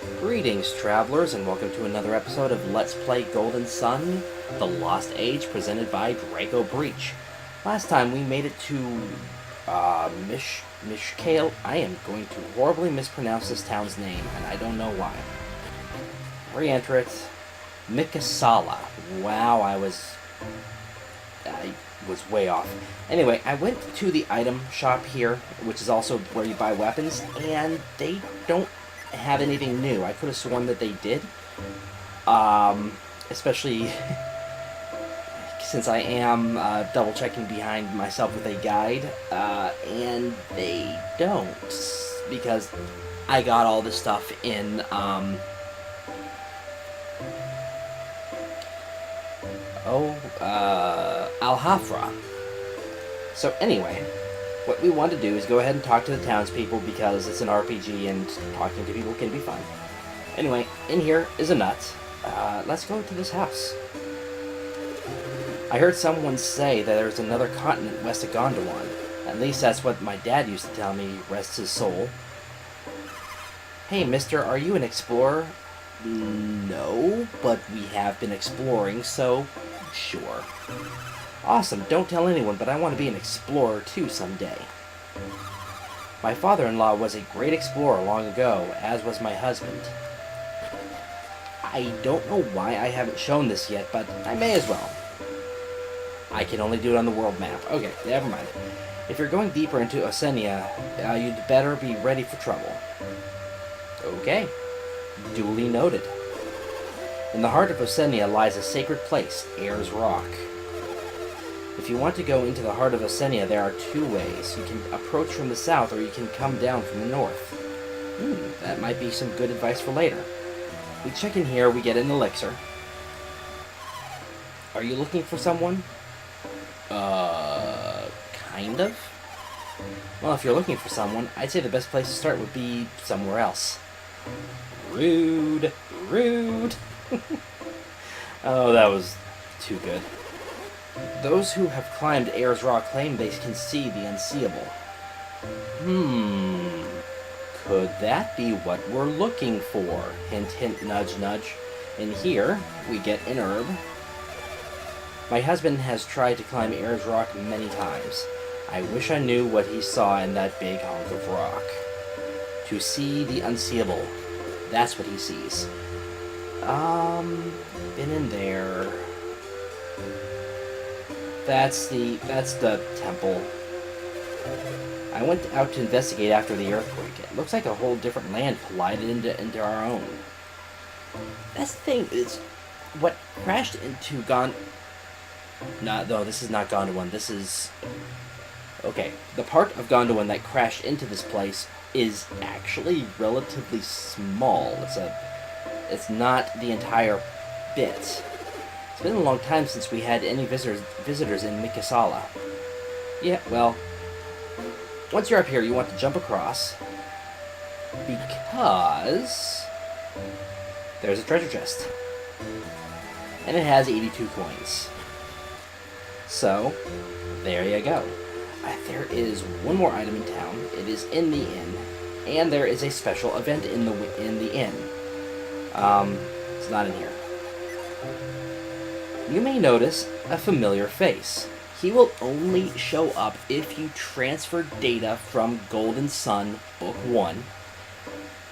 Greetings, travelers, and welcome to another episode of Let's Play Golden Sun, The Lost Age, presented by Draco Breach. Last time we made it to, Mishkale. I am going to horribly mispronounce this town's name, and I don't know why. Re-enter it. Mikasala. Wow, I was way off. Anyway, I went to the item shop here, which is also where you buy weapons, and they don't have anything new. I could have sworn that they did. Especially since I am double checking behind myself with a guide, and they don't, because I got all this stuff in Al-Hafra. So anyway, what we want to do is go ahead and talk to the townspeople because it's an RPG and talking to people can be fun. Anyway, in here is a nut. Let's go to this house. I heard someone say that there's another continent west of Gondwan. At least that's what my dad used to tell me, rest his soul. Hey, mister, are you an explorer? No, but we have been exploring, so sure. Awesome, don't tell anyone, but I want to be an explorer too someday. My father-in-law was a great explorer long ago, as was my husband. I don't know why I haven't shown this yet, but I may as well. I can only do it on the world map. Okay, never mind. If you're going deeper into Osenia, you'd better be ready for trouble. Okay. Duly noted. In the heart of Osenia lies a sacred place, Ayers Rock. If you want to go into the heart of Osenia, there are two ways. You can approach from the south, or you can come down from the north. That might be some good advice for later. We check in here, we get an elixir. Are you looking for someone? Kind of? Well, if you're looking for someone, I'd say the best place to start would be somewhere else. Rude. Rude. Oh, that was too good. Those who have climbed Ayers Rock claim they can see the unseeable. Could that be what we're looking for? Hint, hint, nudge, nudge. In here, we get an herb. My husband has tried to climb Ayers Rock many times. I wish I knew what he saw in that big hunk of rock. To see the unseeable. That's what he sees. Been in there. That's the temple. I went out to investigate after the earthquake. It looks like a whole different land collided into our own. That's the thing, is what crashed into No, this is not Gondwan. This is... Okay, the part of Gondwan that crashed into this place is actually relatively small. It's not the entire bit. It's been a long time since we had any visitors in Mikasala. Yeah, well, once you're up here, you want to jump across, because there's a treasure chest. And it has 82 coins. So, there you go. There is one more item in town. It is in the inn, and there is a special event in the inn. It's not in here. You may notice a familiar face. He will only show up if you transfer data from Golden Sun Book 1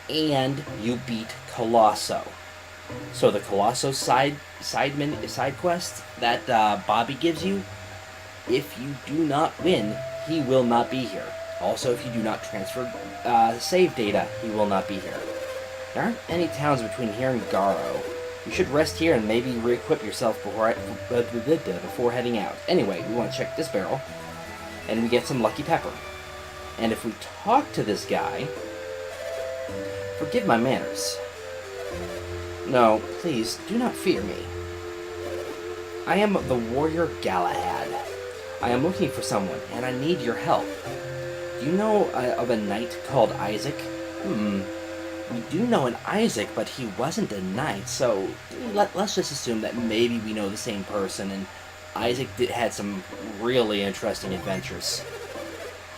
and you beat Colosso. So the Colosso side quest that Bobby gives you, if you do not win, he will not be here. Also, if you do not transfer save data, he will not be here. There aren't any towns between here and Garoh. You should rest here and maybe re-equip yourself before heading out. Anyway, we want to check this barrel, and we get some lucky pepper. And if we talk to this guy... Forgive my manners. No, please, do not fear me. I am the warrior Galahad. I am looking for someone, and I need your help. Do you know of a knight called Isaac? We do know an Isaac, but he wasn't a knight, so let's just assume that maybe we know the same person, and Isaac had some really interesting adventures.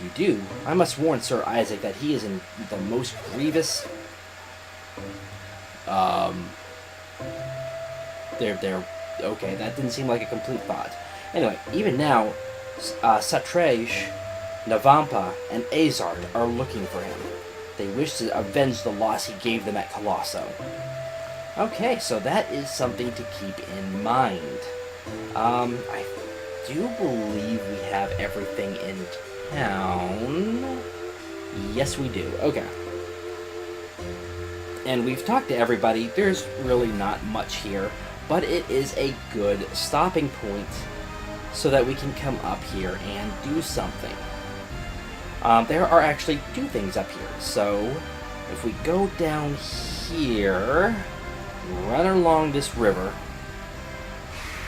You do? I must warn Sir Isaac that he is in the most grievous They're okay. That didn't seem like a complete thought. Anyway, even now, Satrej, Navampa, and Azard are looking for him. They wish to avenge the loss he gave them at Colosso. Okay, so that is something to keep in mind. I do believe we have everything in town. Yes, we do. Okay. And we've talked to everybody. There's really not much here, but it is a good stopping point so that we can come up here and do something. There are actually two things up here. So if we go down here, run along this river,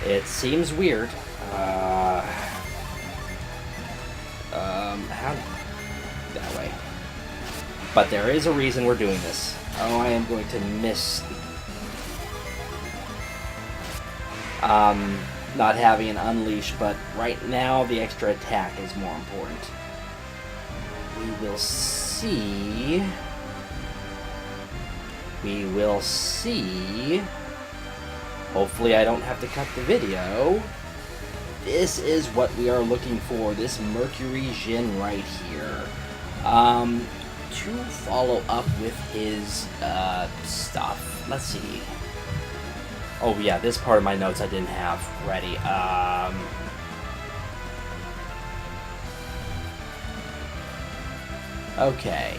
it seems weird. How? That way. But there is a reason we're doing this. Oh, I am going to miss not having an unleash, but right now the extra attack is more important. We will see. We will see. Hopefully I don't have to cut the video. This is what we are looking for, this Mercury djinn right here. To follow up with his stuff. Let's see. Oh yeah, this part of my notes I didn't have ready. Okay.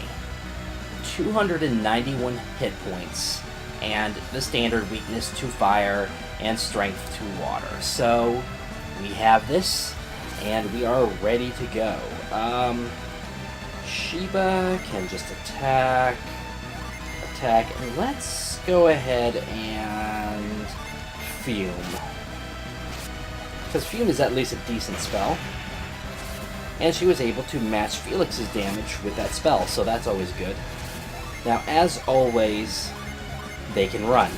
291 hit points, and the standard weakness to fire and strength to water. So we have this, and we are ready to go. Sheba can just attack, and let's go ahead and Fume. Because Fume is at least a decent spell. And she was able to match Felix's damage with that spell, so that's always good. Now, as always, they can run.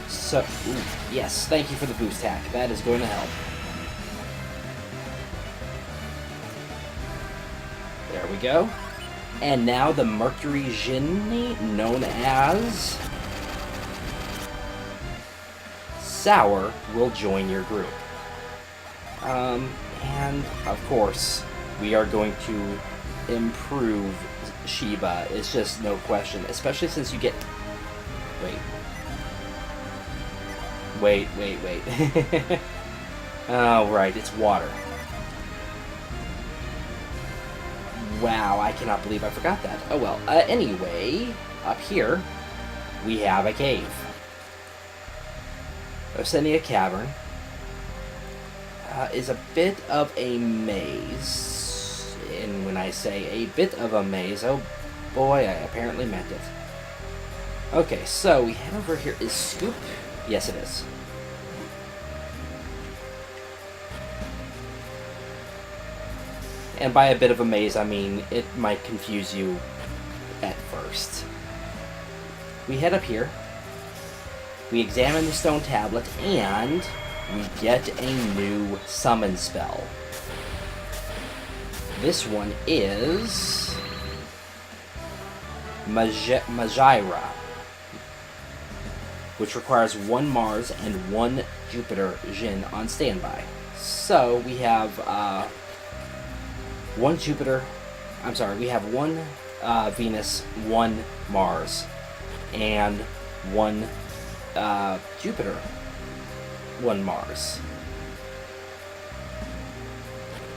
So, ooh, yes, thank you for the boost hack. That is going to help. There we go. And now the Mercury djinni, known as Sour, will join your group. And, of course, we are going to improve Sheba. It's just no question. Especially since you get... Wait. Oh, right, it's water. Wow, I cannot believe I forgot that. Oh well, anyway, up here, we have a cave. Osenia Cavern is a bit of a maze. And when I say a bit of a maze, oh boy, I apparently meant it. Okay, so we head over here. Is Scoop? Yes, it is. And by a bit of a maze, I mean it might confuse you at first. We head up here. We examine the stone tablet, and we get a new summon spell. This one is Majira, which requires 1 Mars and 1 Jupiter djinn on standby. So we have 1 Jupiter, I'm sorry, we have 1 Venus, 1 Mars, and 1 Jupiter, 1 Mars.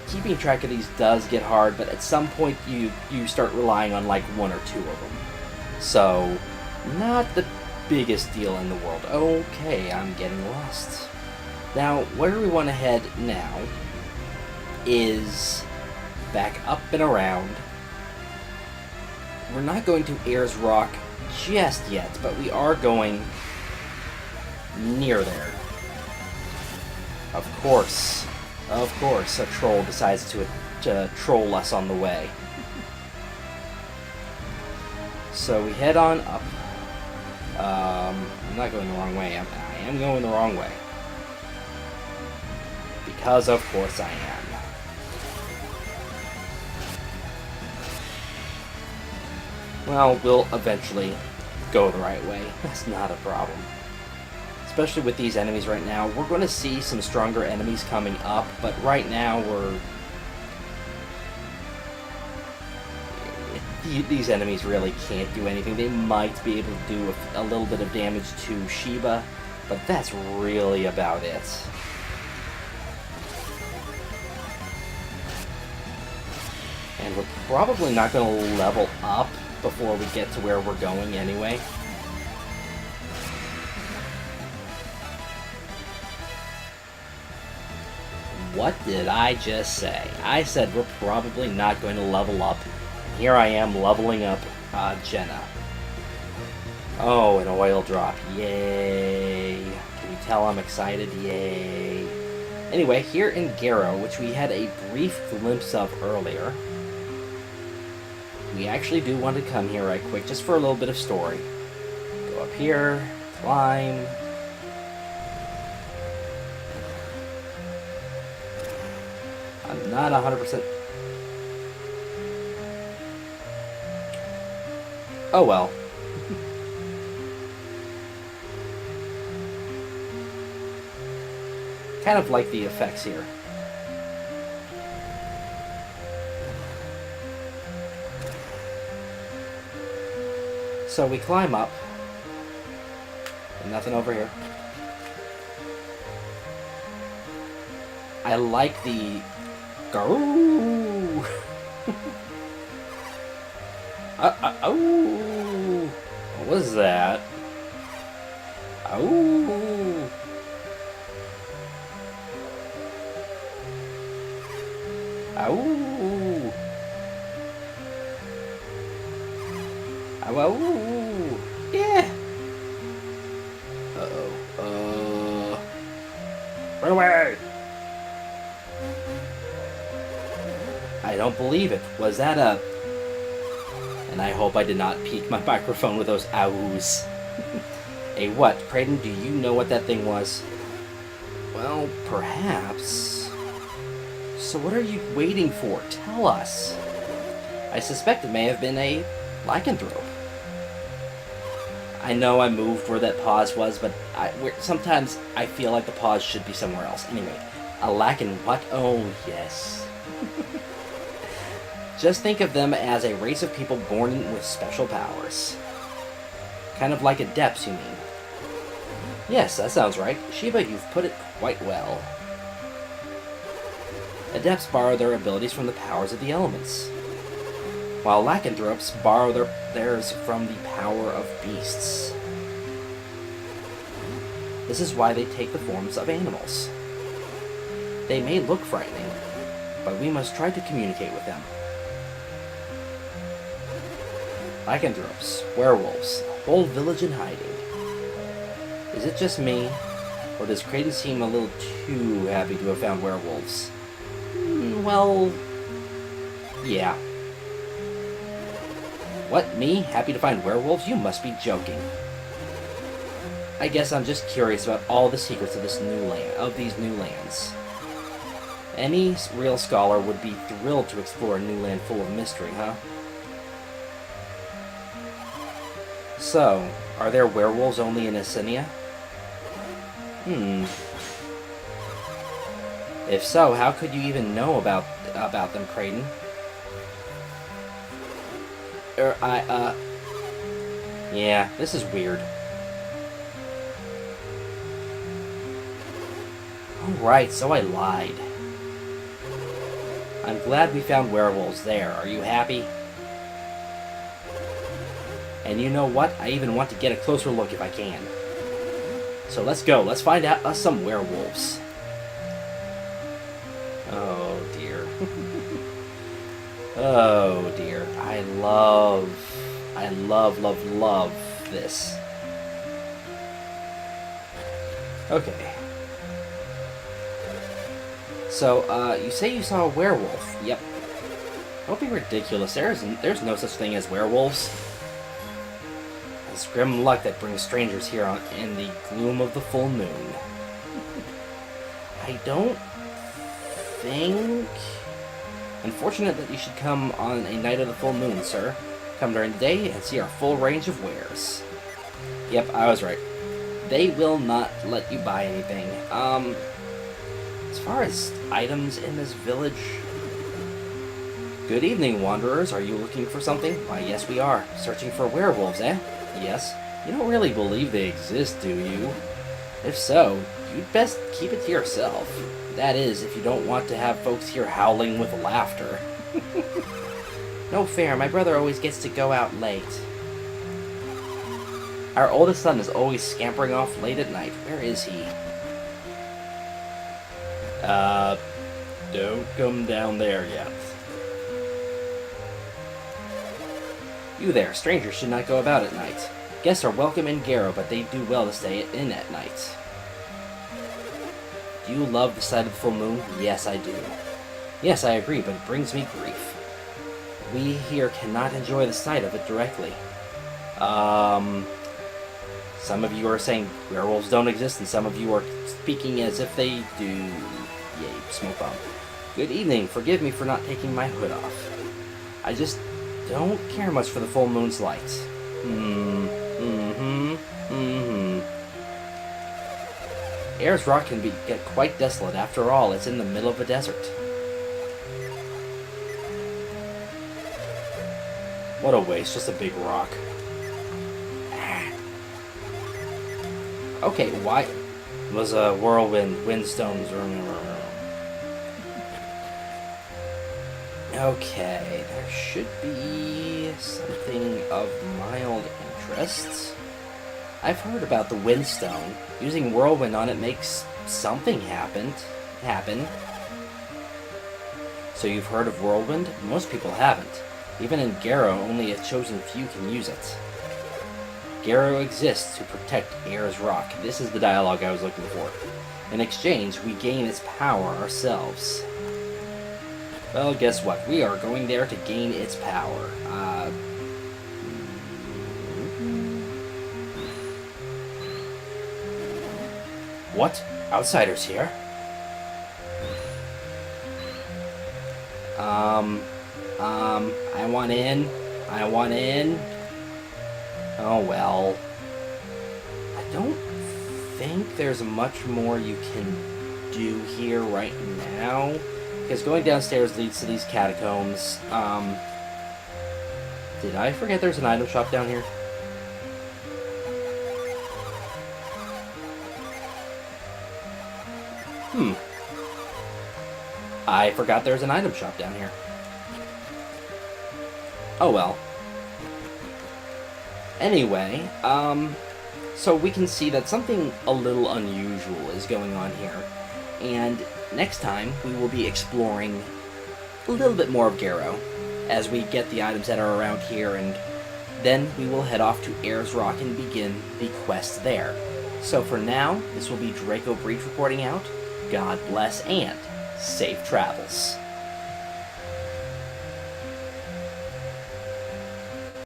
Keeping track of these does get hard, but at some point you start relying on like 1 or 2 of them. So, not the biggest deal in the world. Okay, I'm getting lost. Now, where we want to head now is back up and around. We're not going to Ayers Rock just yet, but we are going near there. Of course, a troll decides to troll us on the way. So we head on up. I'm not going the wrong way. I am going the wrong way. Because of course I am. Well, we'll eventually go the right way. That's not a problem. Especially with these enemies right now. We're going to see some stronger enemies coming up, but right now these enemies really can't do anything. They might be able to do a little bit of damage to Sheba, but that's really about it. And we're probably not going to level up before we get to where we're going anyway. What did I just say? I said we're probably not going to level up. Here I am leveling up Jenna. Oh, an oil drop. Yay. Can you tell I'm excited? Yay. Anyway, here in Garoh, which we had a brief glimpse of earlier, we actually do want to come here right quick, just for a little bit of story. Go up here, climb. I'm not 100%. Oh well. Kind of like the effects here. So we climb up. And nothing over here. I like the Garoh. Oh, what was that? Oh, oh, oh, yeah. Uh-oh. Run away. I don't believe it. Was that a... And I hope I did not peak my microphone with those ows. A what? Kraden, do you know what that thing was? Well, perhaps. So what are you waiting for? Tell us. I suspect it may have been a lycanthrope. I know I moved where that pause was, but sometimes I feel like the pause should be somewhere else. Anyway, a lycan what? Oh, yes. Just think of them as a race of people born with special powers. Kind of like adepts, you mean? Yes, that sounds right. Sheba, you've put it quite well. Adepts borrow their abilities from the powers of the elements, while lycanthropes borrow theirs from the power of beasts. This is why they take the forms of animals. They may look frightening, but we must try to communicate with them. Lycanthropes, werewolves, a whole village in hiding. Is it just me, or does Kraden seem a little too happy to have found werewolves? Well, yeah. What, me? Happy to find werewolves? You must be joking. I guess I'm just curious about all the secrets of this new land, these new lands. Any real scholar would be thrilled to explore a new land full of mystery, huh? So, are there werewolves only in Assinia? If so, how could you even know about them, Kraden? Yeah, this is weird. Alright, so I lied. I'm glad we found werewolves there. Are you happy? And you know what? I even want to get a closer look if I can. So let's go. Let's find out us some werewolves. Oh, dear. Oh, dear. I love, love this. Okay. So, you say you saw a werewolf. Yep. Don't be ridiculous. There's no such thing as werewolves. It's grim luck that brings strangers here in the gloom of the full moon. I don't think... Unfortunate that you should come on a night of the full moon, sir. Come during the day and see our full range of wares. Yep, I was right. They will not let you buy anything. As far as items in this village... Good evening, wanderers. Are you looking for something? Why, yes we are. Searching for werewolves, eh? Yes. You don't really believe they exist, do you? If so, you'd best keep it to yourself. That is, if you don't want to have folks here howling with laughter. No fair, my brother always gets to go out late. Our oldest son is always scampering off late at night. Where is he? Don't come down there yet. You there, strangers should not go about at night. Guests are welcome in Garoh, but they do well to stay in at night. Do you love the sight of the full moon? Yes, I do. Yes, I agree, but it brings me grief. We here cannot enjoy the sight of it directly. Some of you are saying werewolves don't exist, and some of you are speaking as if they do. Yay, smoke bomb. Good evening. Forgive me for not taking my hood off. I just don't care much for the full moon's light. Ayers Rock can get quite desolate. After all, it's in the middle of a desert. What a waste, just a big rock. Okay, why was a whirlwind, windstones, okay, there should be something of mild interest. I've heard about the windstone. Using whirlwind on it makes something happen. So you've heard of whirlwind? Most people haven't. Even in Garoh, only a chosen few can use it. Garoh exists to protect Ayers Rock. This is the dialogue I was looking for. In exchange, we gain its power ourselves. Well, guess what? We are going there to gain its power. What? Outsiders here? I want in. I want in. Oh well. I don't think there's much more you can do here right now. Because going downstairs leads to these catacombs. Did I forget there's an item shop down here? I forgot there's an item shop down here. Oh well. Anyway, so we can see that something a little unusual is going on here. And next time, we will be exploring a little bit more of Garoh as we get the items that are around here, and then we will head off to Ayers Rock and begin the quest there. So for now, this will be Draco Breach reporting out. God bless and safe travels.